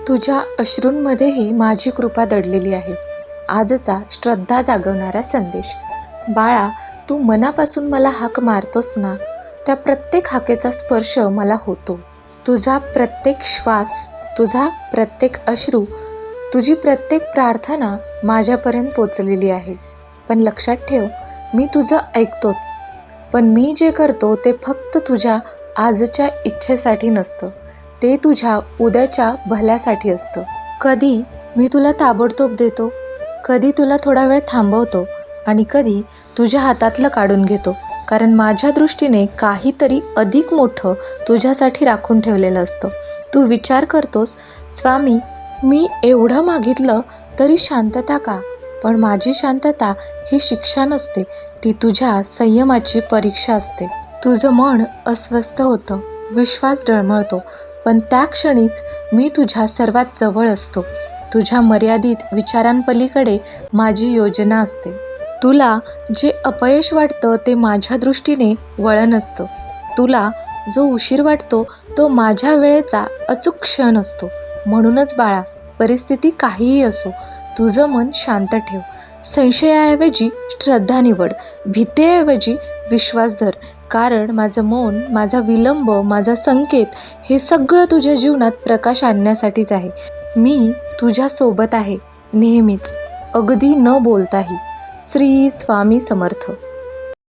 तुझ्या अश्रूंमध्येही माझी कृपा दडलेली आहे. आजचा श्रद्धा जागवणारा संदेश. बाळा, तू मनापासून मला हाक मारतोस ना, त्या प्रत्येक हाकेचा स्पर्श मला होतो. तुझा प्रत्येक श्वास, तुझा प्रत्येक अश्रू, तुझी प्रत्येक प्रार्थना माझ्यापर्यंत पोचलेली आहे. पण लक्षात ठेव, मी तुझं ऐकतोच, पण मी जे करतो ते फक्त तुझ्या आजच्या इच्छेसाठी नसतं, ते तुझ्या उद्याच्या भल्यासाठी असतं. कधी मी तुला ताबडतोब देतो, कधी तुला थोडा वेळ थांबवतो आणि कधी तुझ्या हातातलं काढून घेतो, कारण माझ्या दृष्टीने काहीतरी अधिक मोठं तुझ्यासाठी राखून ठेवलेलं असतं. तू विचार करतोस, स्वामी, मी एवढं मागितलं तरी शांतता का? पण माझी शांतता ही शिक्षा नसते, ती तुझ्या संयमाची परीक्षा असते. तुझं मन अस्वस्थ होतं, विश्वास डळमळतो, पण त्या क्षणीच मी तुझ्या सर्वात जवळ असतो. तुझ्या मर्यादित विचारांपलीकडे माझी योजना असते. तुला जे अपयश वाटतं ते माझ्या दृष्टीने वळण असतं. तुला जो उशीर वाटतो तो माझ्या वेळेचा अचूक क्षण असतो. म्हणूनच बाळा, परिस्थिती काहीही असो, तुझं मन शांत ठेव. संशयाऐवजी श्रद्धा निवड, भीतीऐवजी विश्वास धर, कारण माझं मौन, माझा विलंब, माझा संकेत हे सगळं तुझ्या जीवनात प्रकाश आणण्यासाठीच आहे. मी तुझ्यासोबत आहे नेहमीच, अगदी न बोलताही. श्री स्वामी समर्थ.